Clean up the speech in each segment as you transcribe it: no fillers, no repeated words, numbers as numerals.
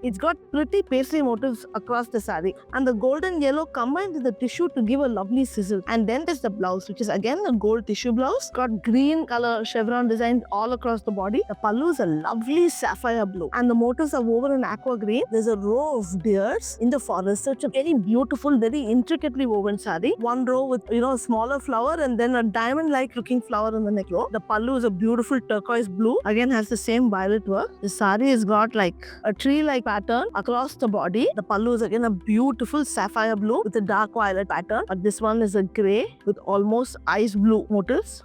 It's got pretty paisley motifs across the saree, and the golden yellow combined with the tissue to give a lovely sizzle. And then there's the blouse, which is again a gold tissue blouse. Got green color chevron designs all across the body. The pallu is a lovely sapphire blue, and the motifs are woven in aqua green. There's a row of deers in the forest. So it's a very beautiful, very intricately woven saree. One row with a smaller flower and then a diamond-like looking flower in the neck row. The pallu is a beautiful turquoise blue. Again has the same violet work. The saree has got like a tree-like pattern across the body. The pallu is again a beautiful sapphire blue with a dark violet pattern. But this one is a grey with almost ice blue motifs.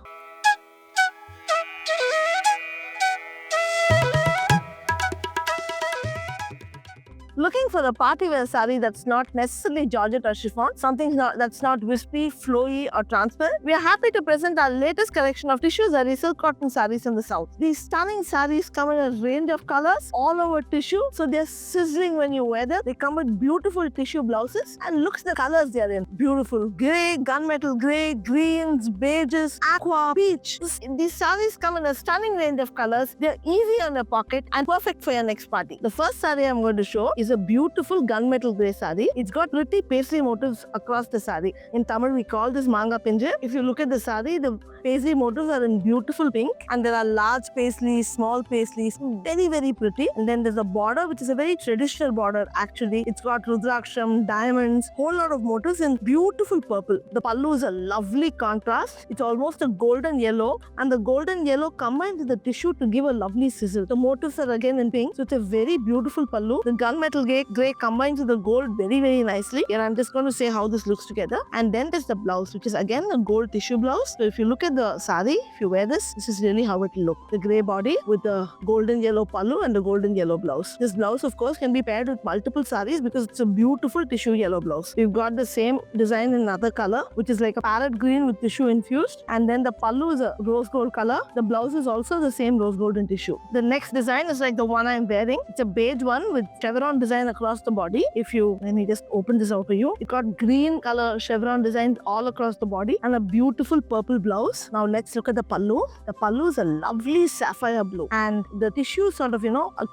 Looking for a party wear saree that's not necessarily georgette or chiffon, something that's not wispy, flowy or transparent, we are happy to present our latest collection of tissue zari silk cotton sarees in the south. These stunning sarees come in a range of colors all over tissue, so they're sizzling when you wear them. They come with beautiful tissue blouses, and look at the colors they're in. Beautiful grey, gunmetal grey, greens, beiges, aqua, peach. These sarees come in a stunning range of colors. They're easy on your pocket and perfect for your next party. The first saree I'm going to show is a beautiful gunmetal grey saree. It's got pretty paisley motifs across the saree. In Tamil, we call this manga pinje. If you look at the saree, the paisley motifs are in beautiful pink, and there are large paisleys, small paisleys, very, very pretty. And then there's a border, which is a very traditional border actually. It's got rudraksham, diamonds, whole lot of motifs in beautiful purple. The pallu is a lovely contrast. It's almost a golden yellow, and the golden yellow combined with the tissue to give a lovely sizzle. The motifs are again in pink, so it's a very beautiful pallu. The gunmetal grey combines with the gold very, very nicely. And I'm just going to say how this looks together. And then there's the blouse, which is again a gold tissue blouse. So if you look at the saree, if you wear this is really how it will look. The grey body with the golden yellow pallu and the golden yellow blouse. This blouse, of course, can be paired with multiple sarees because it's a beautiful tissue yellow blouse. We've got the same design in another color, which is like a parrot green with tissue infused. And then the pallu is a rose gold color. The blouse is also the same rose gold in tissue. The next design is like the one I'm wearing. It's a beige one with chevron design across the body. Let me just open this out for you. It got green color chevron designs all across the body and a beautiful purple blouse. Now let's look at the pallu. The pallu is a lovely sapphire blue, and the tissue sort of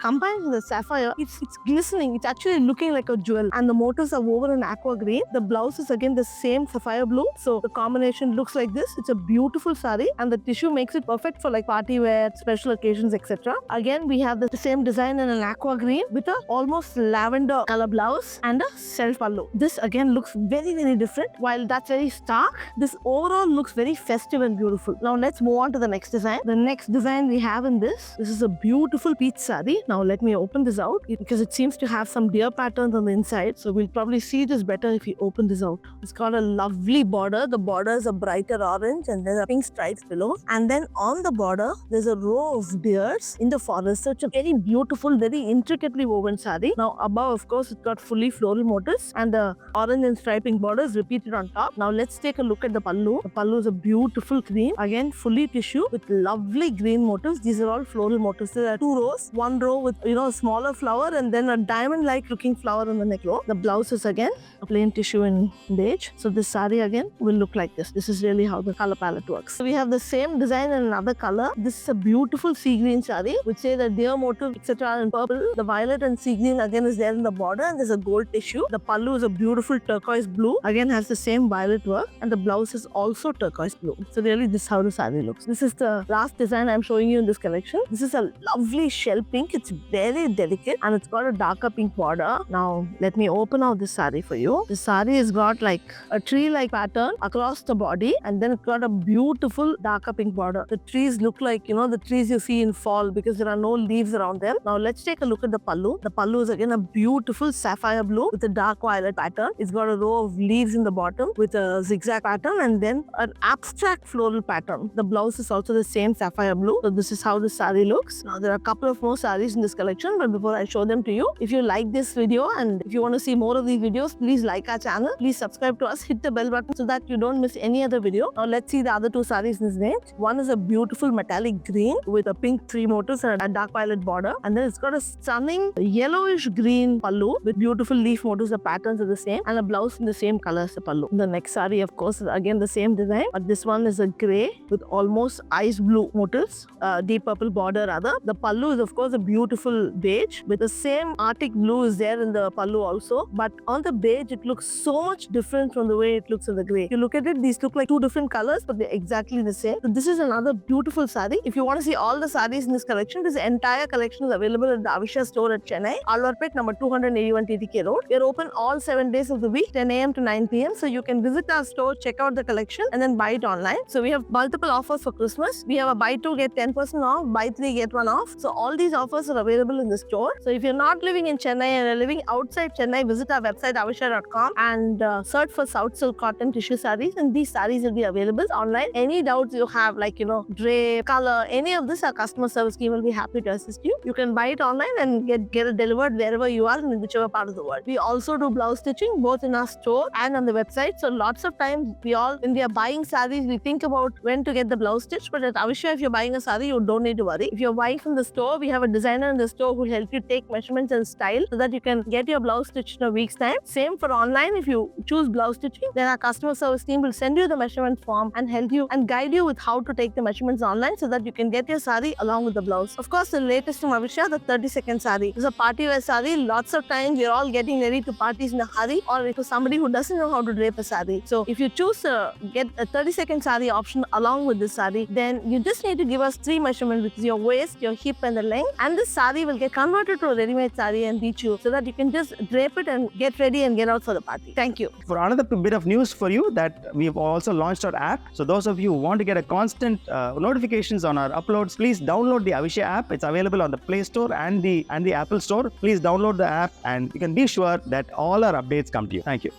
combined with the sapphire, it's glistening. It's actually looking like a jewel, and the motifs are woven in aqua green. The blouse is again the same sapphire blue, so the combination looks like this. It's a beautiful saree, and the tissue makes it perfect for like party wear, special occasions, etc. Again, we have the same design in an aqua green with a almost lavender color blouse and a self pallu. This again looks very, very different. While that's very stark, this overall looks very festive and beautiful. Now let's move on to the next design. The next design we have in this is a beautiful peach saree. Now let me open this out because it seems to have some deer patterns on the inside, so we'll probably see this better if we open this out. It's got a lovely border. The border is a brighter orange and there's a pink stripes below, and then on the border there's a row of deers in the forest. So it's a very beautiful, very intricately woven saree. Now above, of course, it's got fully floral motifs, and the orange and striping border is repeated on top. Now let's take a look at the pallu. The pallu is a beautiful cream, again fully tissue with lovely green motifs. These are all floral motifs. There are two rows. One row with a smaller flower and then a diamond-like looking flower in the neck row. The blouse is again a plain tissue in beige. So this saree again will look like this. This is really how the color palette works. So we have the same design in another color. This is a beautiful sea green saree, which say the deer motif, etc. in purple. The violet and sea green again is there in the border, and there's a gold tissue. The pallu is a beautiful turquoise blue, again has the same violet work, and the blouse is also turquoise blue. So really this is how the saree looks. This is the last design I'm showing you in this collection. This is a lovely shell pink. It's very delicate and it's got a darker pink border. Now let me open out this saree for you. The saree has got like a tree-like pattern across the body, and then it's got a beautiful darker pink border. The trees look like the trees you see in fall because there are no leaves around them. Now let's take a look at the pallu. The pallu is again a beautiful sapphire blue with a dark violet pattern. It's got a row of leaves in the bottom with a zigzag pattern and then an abstract floral pattern. The blouse is also the same sapphire blue. So this is how the saree looks. Now there are a couple of more sarees in this collection, but before I show them to you, if you like this video and if you want to see more of these videos, please like our channel. Please subscribe to us, hit the bell button so that you don't miss any other video. Now let's see the other two sarees in this range. One is a beautiful metallic green with a pink tree motifs and a dark violet border, and then it's got a stunning yellowish green pallu with beautiful leaf motifs. The patterns are the same, and a blouse in the same color as the pallu. The next saree, of course, is again the same design, but this one is a grey with almost ice blue motifs, deep purple border rather. The pallu is of course a beautiful beige with the same Arctic blue is there in the pallu also, but on the beige it looks so much different from the way it looks in the grey. If you look at it, these look like two different colors, but they're exactly the same. So this is another beautiful saree. If you want to see all the sarees in this collection, this entire collection is available at the Avishya store at Chennai, Alwarpet, number 281 TTK Road. We are open all 7 days of the week, 10 a.m. to 9 p.m. So you can visit our store, check out the collection, and then buy it online. So we have multiple offers for Christmas. We have a buy 2 get 10% off, buy 3 get 1 off. So all these offers are available in the store. So if you're not living in Chennai and you're living outside Chennai, visit our website avishya.com and search for South Silk Cotton Tissue Sarees, and these sarees will be available online. Any doubts you have, like drape, color, any of this, our customer service team will be happy to assist you. You can buy it online and get it delivered wherever you are in whichever part of the world. We also do blouse stitching both in our store and on the website. So lots of times when we are buying sarees, we think about when to get the blouse stitched. But at Avishya, if you're buying a saree, you don't need to worry. If you're buying from the store, we have a designer in the store who will help you take measurements and style so that you can get your blouse stitched in a week's time. Same for online. If you choose blouse stitching, then our customer service team will send you the measurement form and help you and guide you with how to take the measurements online so that you can get your saree along with the blouse. Of course, the latest from Avishya, the 30-second saree. It's a party wear saree. Lots of times we're all getting ready to parties in a hurry, or for somebody who doesn't know how to drape a saree. So if you choose to get a 30-second saree option along with this saree, then you just need to give us 3 measurements, which is your waist, your hip, and the length. And this saree will get converted to a ready-made saree and reach you so that you can just drape it and get ready and get out for the party. Thank you. For another bit of news for you, that we've also launched our app. So those of you who want to get a constant notifications on our uploads, please download the Avishya app. It's available on the Play Store and the Apple Store. Please download the app and you can be sure that all our updates come to you. Thank you.